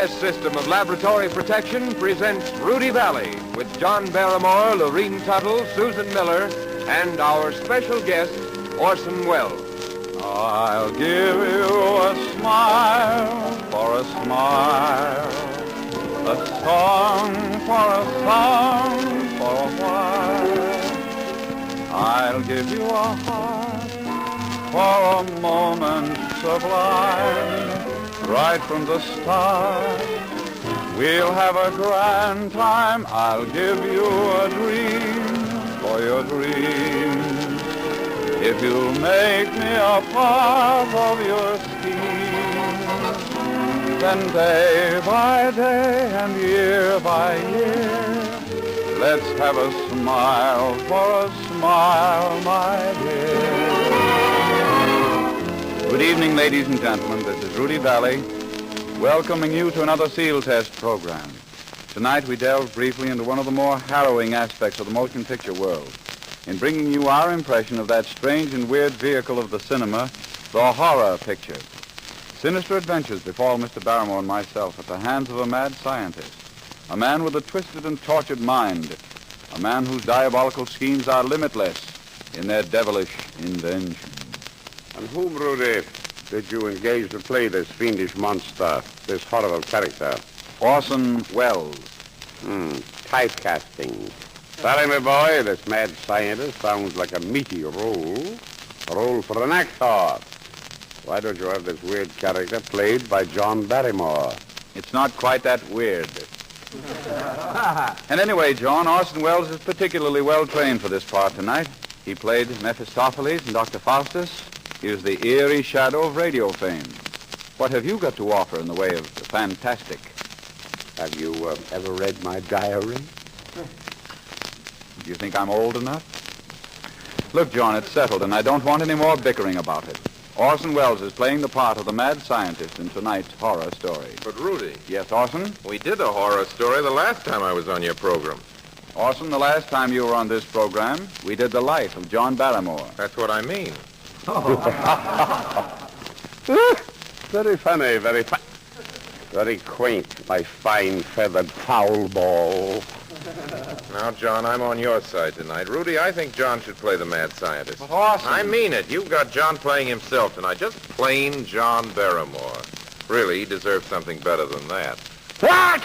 Test System of Laboratory Protection presents Rudy Vallee with John Barrymore, Lorene Tuttle, Susan Miller, and our special guest, Orson Welles. I'll give you a smile for a smile, a song for a song for a while. I'll give you a heart for a moment sublime. Right from the start, we'll have a grand time. I'll give you a dream for your dreams. If you'll make me a part of your scheme, then day by day and year by year, let's have a smile for a smile, my dear. Good evening, ladies and gentlemen. This is Rudy Vallee, welcoming you to another SEAL Test program. Tonight we delve briefly into one of the more harrowing aspects of the motion picture world, in bringing you our impression of that strange and weird vehicle of the cinema, the horror picture. Sinister adventures befall Mr. Barrymore and myself at the hands of a mad scientist, a man with a twisted and tortured mind, a man whose diabolical schemes are limitless in their devilish invention. And whom, Rudy, did you engage to play this fiendish monster, this horrible character? Orson Welles. Typecasting. Sorry, my boy, this mad scientist sounds like a meaty role. A role for an actor. Why don't you have this weird character played by John Barrymore? It's not quite that weird. And anyway, John, Orson Welles is particularly well trained for this part tonight. He played Mephistopheles and Dr. Faustus. He is the eerie shadow of radio fame. What have you got to offer in the way of the fantastic? Have you ever read my diary? Do you think I'm old enough? Look, John, it's settled, and I don't want any more bickering about it. Orson Welles is playing the part of the mad scientist in tonight's horror story. But, Rudy, Yes, Orson? we did a horror story the last time I was on your program. Orson, the last time you were on this program, we did the life of John Barrymore. That's what I mean. Very funny, very quaint, my fine feathered foul ball. Now, John, I'm on your side tonight. Rudy, I think John should play the mad scientist. But Orson... I mean it. You've got John playing himself tonight. Just plain John Barrymore. Really, he deserves something better than that. What?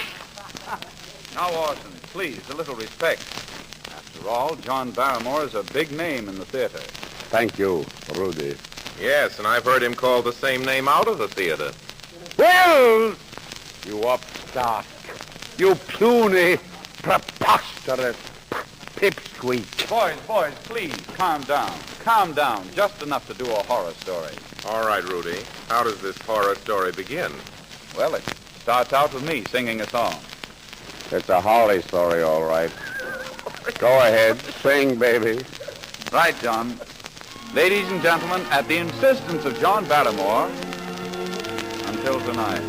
Now, Orson, please, a little respect. After all, John Barrymore is a big name in the theater. Thank you, Rudy. Yes, and I've heard him called the same name out of the theater. Well, you upstart, you puny, preposterous pipsqueak. Boys, please, calm down. Calm down, just enough to do a horror story. All right, Rudy. How does this horror story begin? Well, it starts out with me singing a song. It's a holly story, all right. Go ahead, sing, baby. Right, John. Ladies and gentlemen, at the insistence of John Barrymore, until tonight.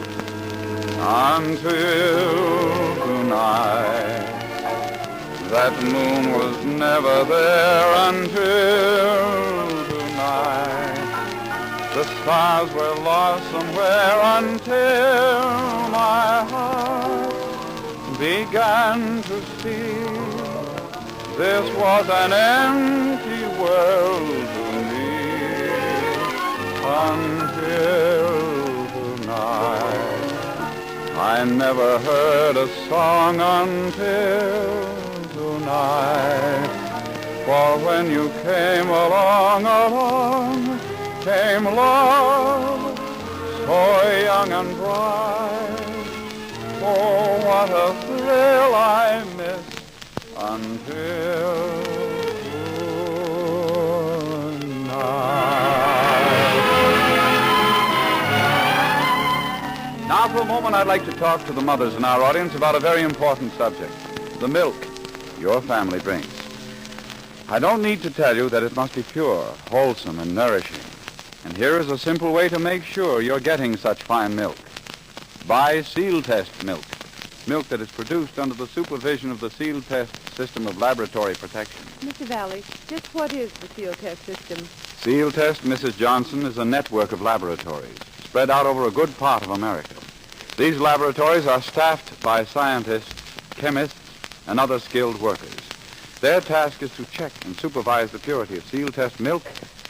Until tonight. That moon was never there until tonight. The stars were lost somewhere until my heart began to see this was an empty world to me. Until tonight, I never heard a song until tonight. For when you came along, came love, so young and bright. Oh, what a thrill I missed until Now, for a moment, I'd like to talk to the mothers in our audience about a very important subject, the milk your family drinks. I don't need to tell you that it must be pure, wholesome, and nourishing. And here is a simple way to make sure you're getting such fine milk. Buy SEAL Test milk, milk that is produced under the supervision of the SEAL Test System of Laboratory Protection. Mr. Valle, just what is the SEAL Test system? SEAL Test, Mrs. Johnson, is a network of laboratories spread out over a good part of America. These laboratories are staffed by scientists, chemists, and other skilled workers. Their task is to check and supervise the purity of seal test milk,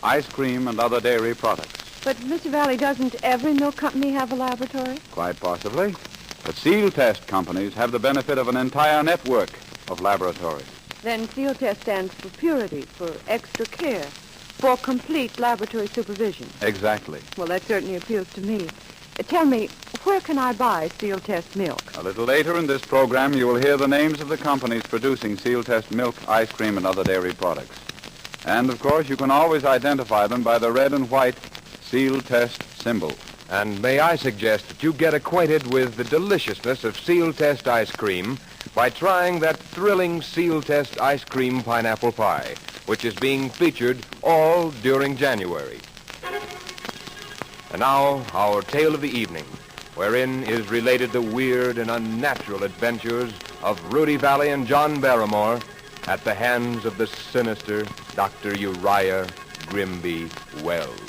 ice cream, and other dairy products. But, Mr. Valle, doesn't every milk company have a laboratory? Quite possibly. But seal test companies have the benefit of an entire network of laboratories. Then seal test stands for purity, for extra care, for complete laboratory supervision. Exactly. Well, that certainly appeals to me. Tell me, where can I buy seal test milk? A little later in this program, you will hear the names of the companies producing seal test milk, ice cream, and other dairy products. And, of course, you can always identify them by the red and white seal test symbol. And may I suggest that you get acquainted with the deliciousness of seal test ice cream by trying that thrilling seal test ice cream pineapple pie, which is being featured all during January. And now, our tale of the evening, wherein is related the weird and unnatural adventures of Rudy Vallee and John Barrymore at the hands of the sinister Dr. Uriah Grimby Wells.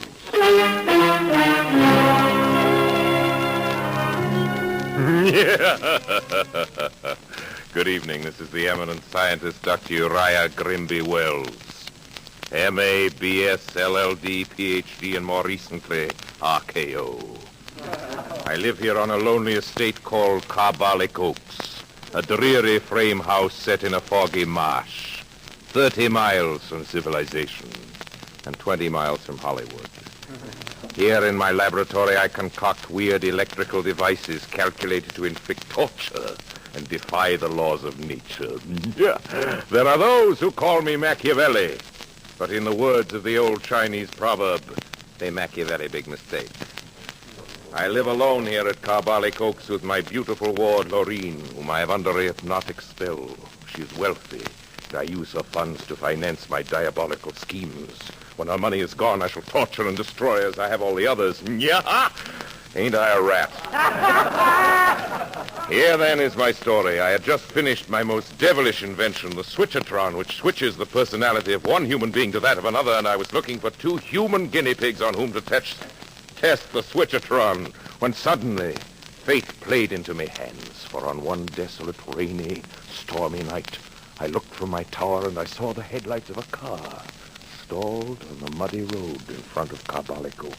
Good evening. This is the eminent scientist, Dr. Uriah Grimby Wells. M.A., B.S., L.L.D., Ph.D., and more recently, R.K.O. I live here on a lonely estate called Carbolic Oaks, a dreary frame house set in a foggy marsh, 30 miles from civilization and 20 miles from Hollywood. Here in my laboratory, I concoct weird electrical devices calculated to inflict torture and defy the laws of nature. There are those who call me Machiavelli, but in the words of the old Chinese proverb, they make a very big mistake. I live alone here at Carbolic Oaks with my beautiful ward, Lorene, whom I have under a hypnotic spell. She is wealthy, and I use her funds to finance my diabolical schemes. When her money is gone, I shall torture and destroy as I have all the others. Yeah! Ain't I a rat? Here, then, is my story. I had just finished my most devilish invention, the switchertron, which switches the personality of one human being to that of another, and I was looking for 2 human guinea pigs on whom to test the switchertron, when suddenly fate played into my hands. For on one desolate, rainy, stormy night, I looked from my tower and I saw the headlights of a car stalled on the muddy road in front of Carbolic Oaks.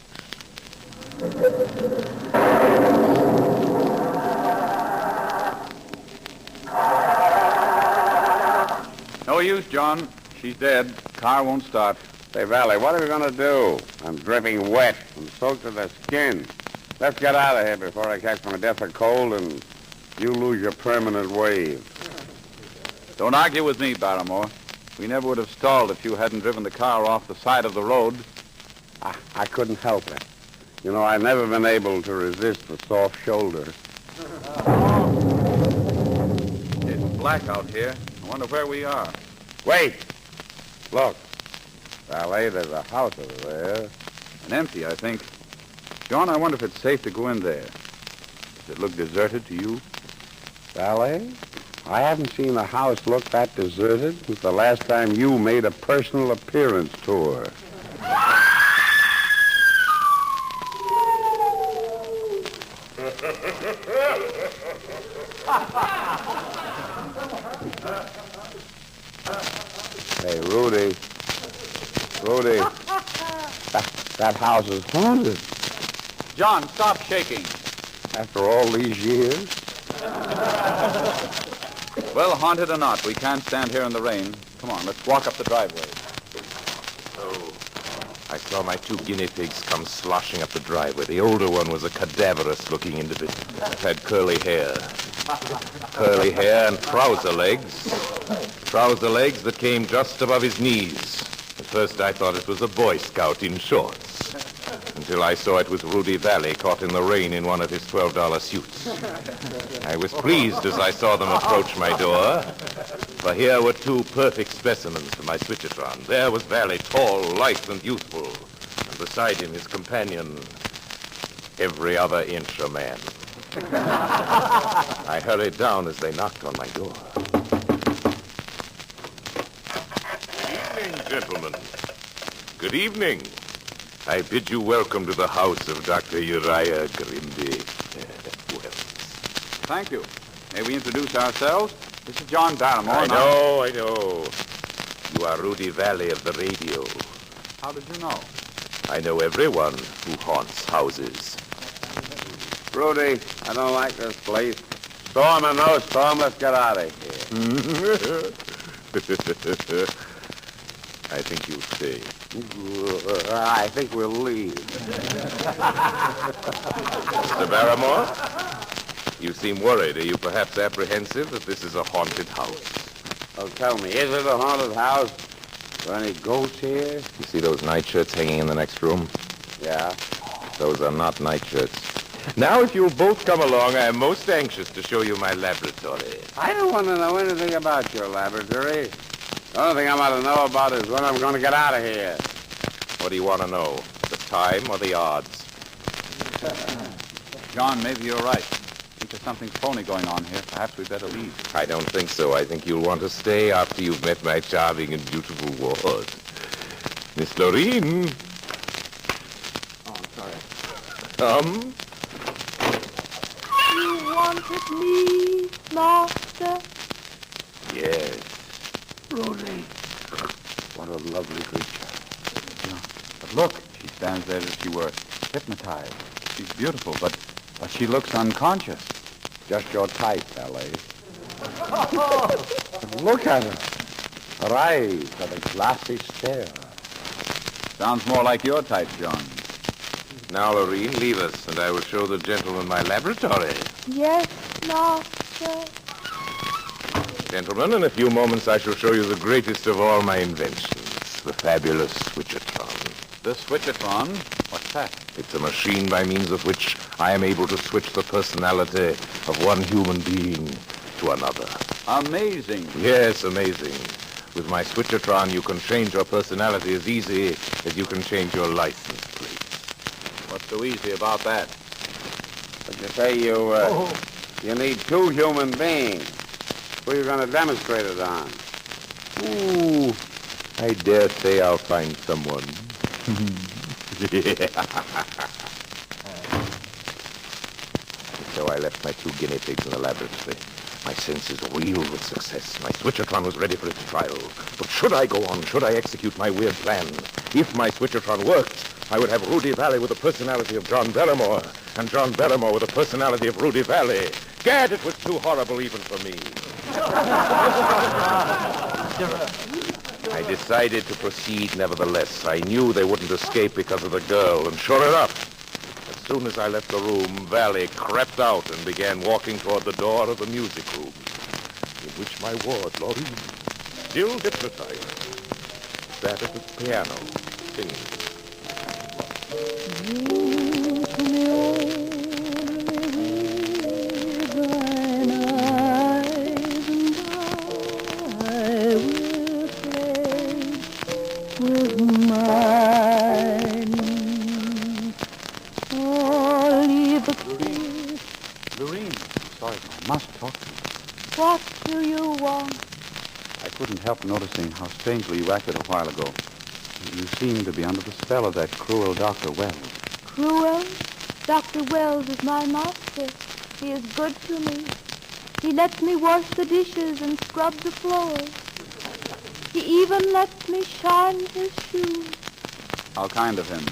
No use, John. She's dead. Car won't start. Say, Valle, what are we going to do? I'm dripping wet. I'm soaked to the skin. Let's get out of here before I catch my death of cold and you lose your permanent wave. Don't argue with me, Barrymore. We never would have stalled if you hadn't driven the car off the side of the road. I couldn't help it. You know, I've never been able to resist the soft shoulder. It's black out here. I wonder where we are. Wait! Look. Valle, there's a house over there. And empty, I think. John, I wonder if it's safe to go in there. Does it look deserted to you? Valle, I haven't seen a house look that deserted since the last time you made a personal appearance tour. Hey, Rudy. Rudy. That house is haunted. John, stop shaking. After all these years? Well, haunted or not, we can't stand here in the rain. Come on, let's walk up the driveway. Oh, I saw my 2 guinea pigs come sloshing up the driveway. The older one was a cadaverous-looking individual. Had curly hair. Curly hair and trouser legs. Trouser legs that came just above his knees. At first I thought it was a Boy Scout in shorts. Until I saw it was Rudy Vallee caught in the rain in one of his $12 suits. I was pleased as I saw them approach my door, for here were 2 perfect specimens for my switchertron. There was Vallee, tall, lithe, and youthful, and beside him his companion, every other inch a man. I hurried down as they knocked on my door. Good evening, gentlemen. Good evening. I bid you welcome to the house of Dr. Uriah Grimby Wells. Thank you. May we introduce ourselves? This is John Barrymore. I know. You are Rudy Vallee of the radio. How did you know? I know everyone who haunts houses. Rudy, I don't like this place. Storm or no storm, let's get out of here. I think you'll stay. I think we'll leave. Mr. Barrymore, you seem worried. Are you perhaps apprehensive that this is a haunted house? Oh, tell me, is it a haunted house? Are there any ghosts here? You see those nightshirts hanging in the next room? Yeah. Those are not nightshirts. Now, if you'll both come along, I am most anxious to show you my laboratory. I don't want to know anything about your laboratory. The only thing I want to know about is when I'm going to get out of here. What do you want to know? The time or the odds? John, maybe you're right. I think there's something phony going on here. Perhaps we'd better leave. I don't think so. I think you'll want to stay after you've met my charming and beautiful ward. Miss Lorene. Oh, I'm sorry. Come. You wanted me, Master? Yes. Rudy. What a lovely creature. But look, she stands there as if she were hypnotized. She's beautiful, but she looks unconscious. Just your type, Valle. Look at her. Her eyes have a glassy stare. Sounds more like your type, John. Now, Lorene, leave us, and I will show the gentleman my laboratory. Yes, Master. Gentlemen, in a few moments I shall show you the greatest of all my inventions, the fabulous switchertron. The switchertron? What's that? It's a machine by means of which I am able to switch the personality of one human being to another. Amazing. Yes, amazing. With my switchertron, you can change your personality as easy as you can change your license plate. What's so easy about that? But you say you need two human beings. Who are you going to demonstrate it on? Ooh, I dare say I'll find someone. So I left my 2 guinea pigs in the laboratory. My senses reeled with success. My switchertron was ready for its trial. But should I go on? Should I execute my weird plan? If my switchertron worked, I would have Rudy Vallee with the personality of John Barrymore, and John Barrymore with the personality of Rudy Vallee. Gad, it was too horrible even for me. I decided to proceed nevertheless. I knew they wouldn't escape because of the girl, and sure enough, as soon as I left the room, Valle crept out and began walking toward the door of the music room, in which my ward, Lorene, still hypnotized, sat at the piano, singing. Lorene, sorry, I must talk to you. What do you want? I couldn't help noticing how strangely you acted a while ago. You seemed to be under the spell of that cruel Dr. Wells. Cruel? Dr. Wells is my master. He is good to me. He lets me wash the dishes and scrub the floors. He even lets me shine his shoes. How kind of him.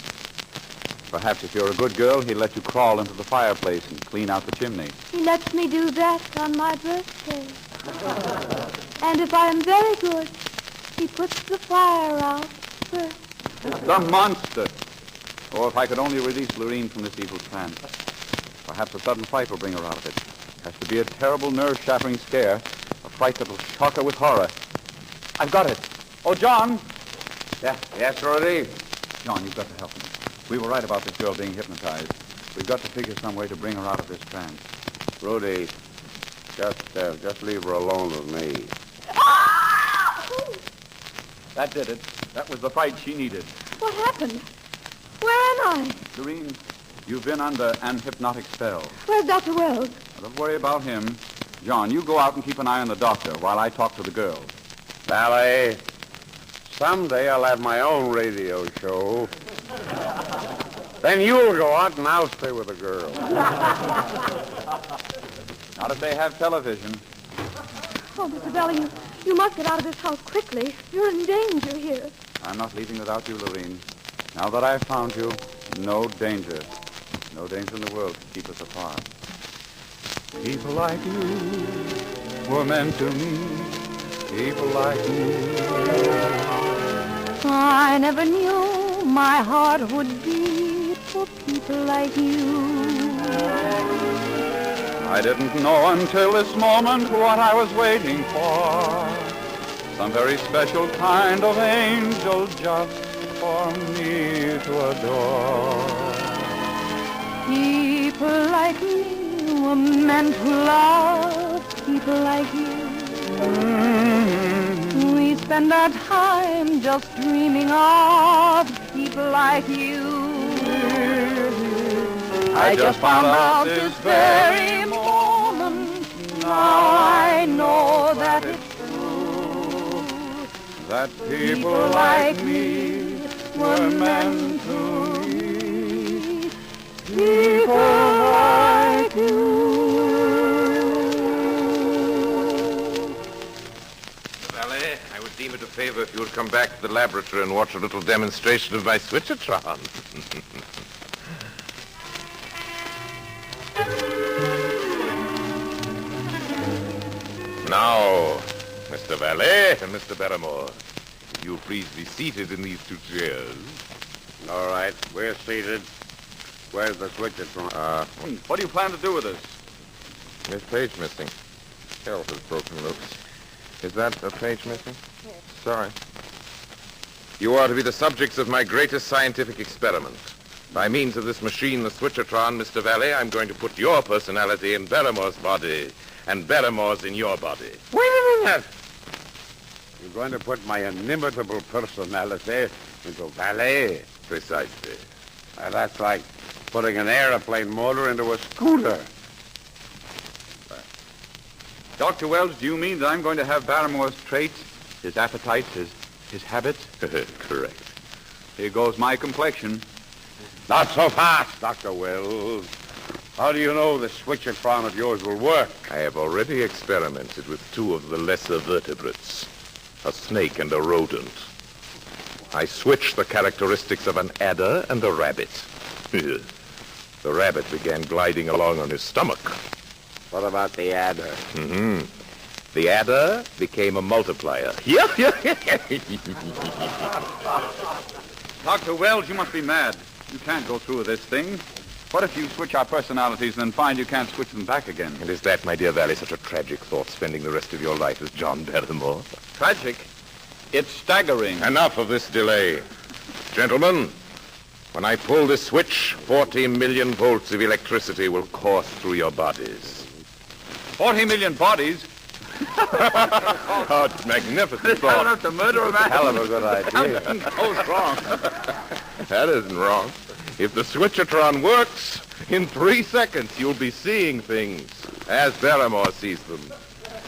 Perhaps if you're a good girl, he'll let you crawl into the fireplace and clean out the chimney. He lets me do that on my birthday. And if I am very good, he puts the fire out first. The monster! Oh, if I could only release Lorene from this evil trance. Perhaps a sudden fright will bring her out of it. It has to be a terrible nerve-shattering scare, a fright that will shock her with horror. I've got it. Oh, John! Yes, Rudy? John, you've got to help me. We were right about this girl being hypnotized. We've got to figure some way to bring her out of this trance. Rudy, just leave her alone with me. That did it. That was the fright she needed. What happened? Where am I? Lorene, you've been under an hypnotic spell. Where's Dr. Wells? Now, don't worry about him. John, you go out and keep an eye on the doctor while I talk to the girl. Valle, someday I'll have my own radio show. Then you'll go out and I'll stay with the girl. Not if they have television. Oh, Mr. Vallie, you must get out of this house quickly. You're in danger here. I'm not leaving without you, Lorene. Now that I've found you, no danger. No danger in the world to keep us apart. People like you were meant to meet. People like me. I never knew my heart would beat for people like you. I didn't know until this moment what I was waiting for. Some very special kind of angel just for me to adore. People like me were meant to love people like you. We spend our time just dreaming of people like you. I just found out this very moment. Now I know that it's true. That people like me were meant to meet. People like you. Valle, I would deem it a favor if you would come back to the laboratory and watch a little demonstration of my switchertron. Now, Mr. Valle and Mr. Barrymore, will you please be seated in these two chairs? All right, we're seated. Where's the switchertron? What do you plan to do with this? This page missing. Shelf is broken loose. Is that a page missing? Yes. Sorry. You are to be the subjects of my greatest scientific experiment. By means of this machine, the switchertron, Mr. Valle, I'm going to put your personality in Barrymore's body, and Barrymore's in your body. Wait a minute! You're going to put my inimitable personality into Valle. Precisely. That's like putting an airplane motor into a scooter. Dr. Wells, do you mean that I'm going to have Barrymore's traits, his appetites, his habits? Correct. Here goes my complexion. Not so fast, Dr. Wells. How do you know the switchertron of yours will work? I have already experimented with two of the lesser vertebrates, a snake and a rodent. I switched the characteristics of an adder and a rabbit. The rabbit began gliding along on his stomach. What about the adder? The adder became a multiplier. Dr. Wells, you must be mad. You can't go through with this thing. What if you switch our personalities and then find you can't switch them back again? And is that, my dear Valle, such a tragic thought, spending the rest of your life as John Barrymore? Tragic? It's staggering. Enough of this delay. Gentlemen, when I pull this switch, 40 million volts of electricity will course through your bodies. 40 million bodies? Oh, it's magnificent thought. Enough to murder a man. Hell of a good idea. Nothing goes wrong. That isn't wrong. If the switchertron works, in 3 seconds you'll be seeing things as Barrymore sees them.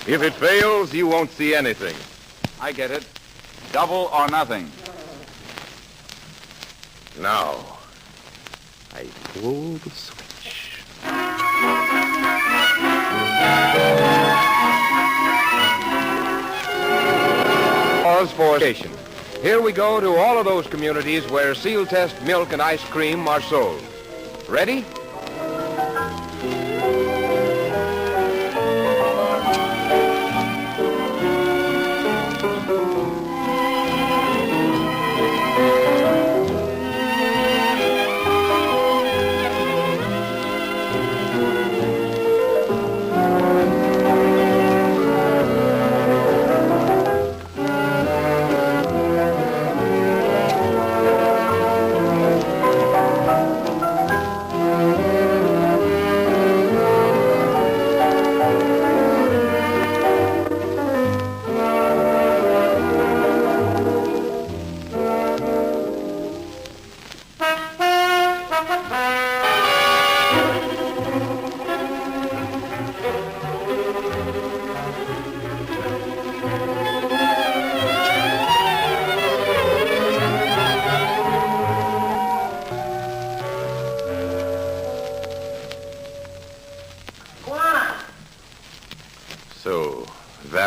If it fails, you won't see anything. I get it. Double or nothing. Now, I pull the switch. Pause for station. Here we go to all of those communities where Seal Test milk and ice cream are sold. Ready?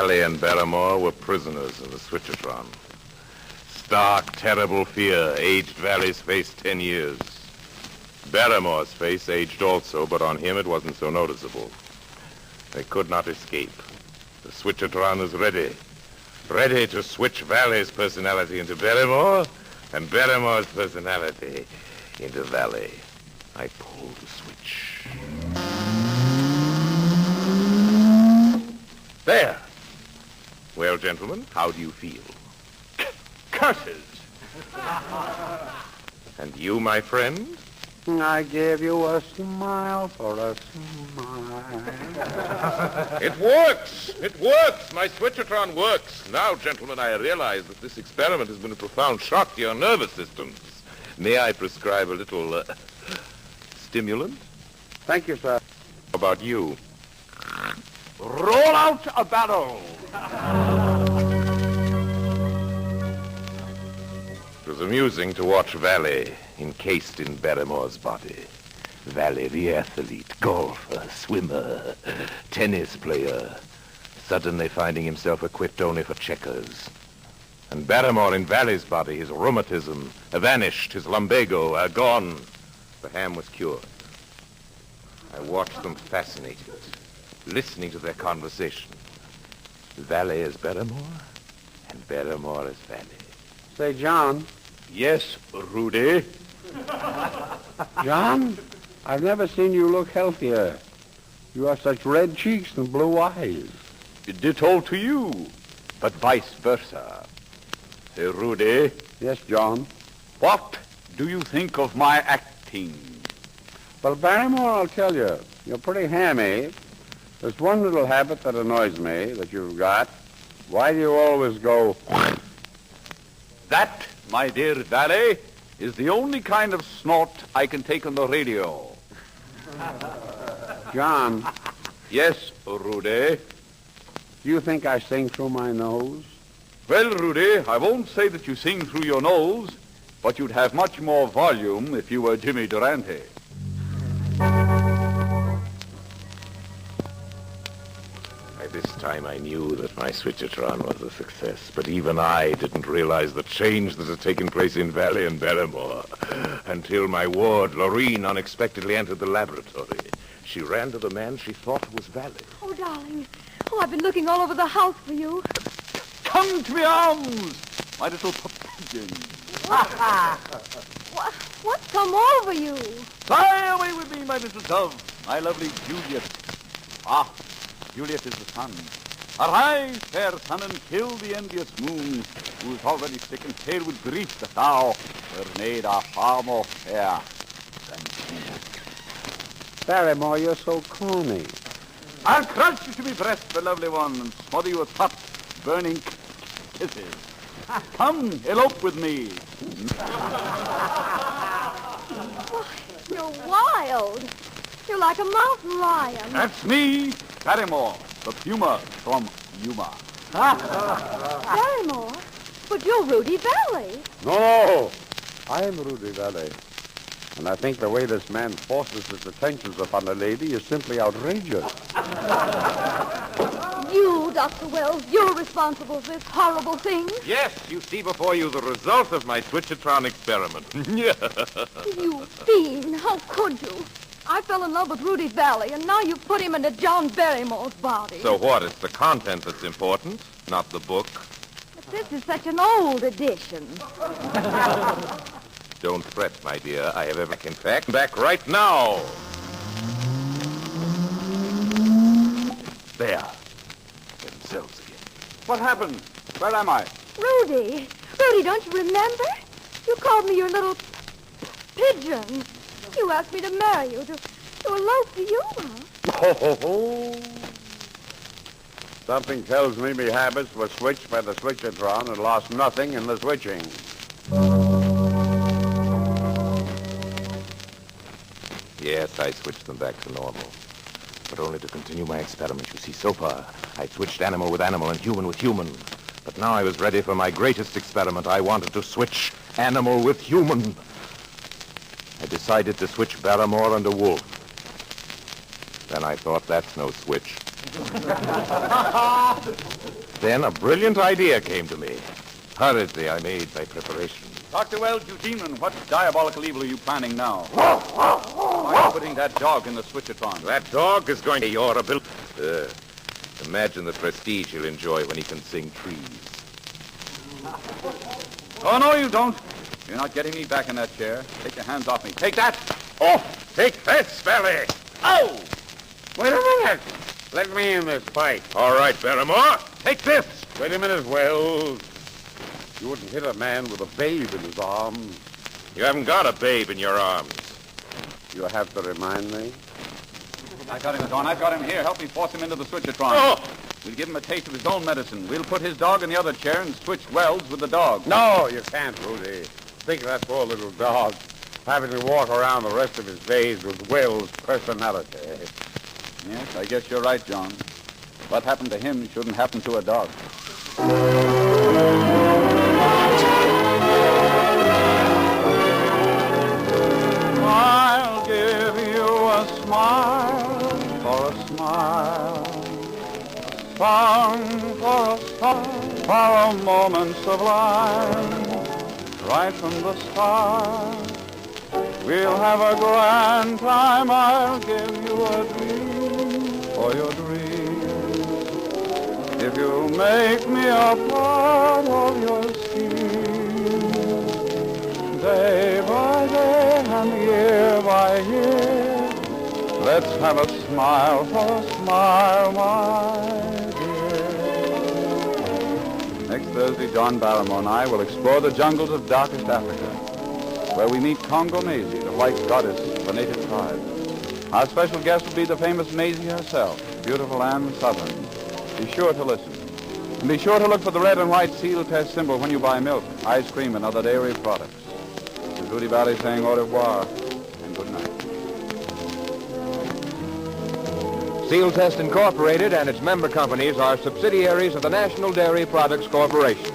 Valle and Barrymore were prisoners in the Switchertron. Stark, terrible fear aged Valle's face 10 years. Barrymore's face aged also, but on him it wasn't so noticeable. They could not escape. The Switchertron is ready. Ready to switch Valle's personality into Barrymore and Barrymore's personality into Valle. I pulled the switch. There. Well, gentlemen, how do you feel? Curses! And you, my friend? I gave you a smile for a smile. It works! It works! My Switchertron works. Now, gentlemen, I realize that this experiment has been a profound shock to your nervous systems. May I prescribe a little stimulant? Thank you, sir. How about you? Roll out a barrel! It was amusing to watch Valle encased in Barrymore's body. Valle, the athlete, golfer, swimmer, tennis player, suddenly finding himself equipped only for checkers. And Barrymore in Valle's body, his rheumatism vanished, his lumbago gone. The ham was cured. I watched them fascinated, listening to their conversation. Valle is Barrymore, and Barrymore is Valle. Say, John. Yes, Rudy. John, I've never seen you look healthier. You have such red cheeks and blue eyes. Ditto to you, but vice versa. Say, Rudy, Yes, John. what do you think of my acting? Well, Barrymore, I'll tell you, you're pretty hammy. There's one little habit that annoys me that you've got. Why do you always go... That, my dear Valle, is the only kind of snort I can take on the radio. John, Yes, Rudy. do you think I sing through my nose? Well, Rudy, I won't say that you sing through your nose, but you'd have much more volume if you were Jimmy Durante. By this time I knew that my Switchertron was a success, but even I didn't realize the change that had taken place in Valle and Barrymore until my ward, Lorene, unexpectedly entered the laboratory. She ran to the man she thought was Valle. Oh, darling. Oh, I've been looking all over the house for you. Come to my arms, my little pigeon. What's come over you? Fly away with me, my little dove, my lovely Juliet. Ah, Juliet is the sun. Arise, fair sun, and kill the envious moon, who is already sick and pale with grief that thou were made a far more fair than she. Barrymore, you're so corny. I'll crush you to my breast, the lovely one, and smother you with hot, burning kisses. Come, elope with me. You're wild. You're like a mountain lion. That's me, Barrymore, the puma from Yuma. Barrymore? But you're Rudy Vallee. No, I'm Rudy Vallee. And I think the way this man forces his attentions upon a lady is simply outrageous. You, Dr. Wells, you're responsible for this horrible thing. Yes, you see before you the result of my Switchertron experiment. You fiend, how could you? I fell in love with Rudy Vallee, and now you've put him into John Barrymore's body. So what? It's the content that's important, not the book. But this is such an old edition. Don't fret, my dear. I have everything back right now. There. Themselves again. What happened? Where am I? Rudy, don't you remember? You called me your little pigeon. You asked me to marry you, to elope to you, huh? Something tells me my habits were switched by the Switchertron and lost nothing in the switching. Yes, I switched them back to normal. But only to continue my experiment. You see, so far, I switched animal with animal and human with human. But now I was ready for my greatest experiment. I wanted to switch animal with human. I decided to switch Barrymore and a wolf. Then I thought, that's no switch. Then a brilliant idea came to me. Hurriedly, I made my preparation. Dr. Wells, you demon, what diabolical evil are you planning now? Why are you putting that dog in the switchertron? That dog is going to your ability. Imagine the prestige he'll enjoy when he can sing trees. Oh, no, you don't. You're not getting me back in that chair. Take your hands off me. Take that. Oh, take this, Valle. Oh! Wait a minute. Let me in this fight. All right, Barrymore. Take this. Wait a minute, Wells. You wouldn't hit a man with a babe in his arms. You haven't got a babe in your arms. You have to remind me. I got him, Dawn. I've got him here. Help me force him into the switchertron. Oh! We'll give him a taste of his own medicine. We'll put his dog in the other chair and switch Wells with the dog. No, you can't, Rudy. Think of that poor little dog having to walk around the rest of his days with Wells' personality. Yes, I guess you're right, John. What happened to him shouldn't happen to a dog. I'll give you a smile for a smile, a song for a song, for a moment sublime. Right from the start, we'll have a grand time. I'll give you a dream for your dream. If you make me a part of your scheme, day by day and year by year, let's have a smile for a smile, my dear. Next Thursday, John Barrymore and I will explore the jungles of darkest Africa, where we meet Congo Maisie, the white goddess of the native tribe. Our special guest will be the famous Maisie herself, beautiful and southern. Be sure to listen. And be sure to look for the red and white seal test symbol when you buy milk, ice cream, and other dairy products. This is Rudy Vallee saying au revoir and good night. Seal Test Incorporated and its member companies are subsidiaries of the National Dairy Products Corporation.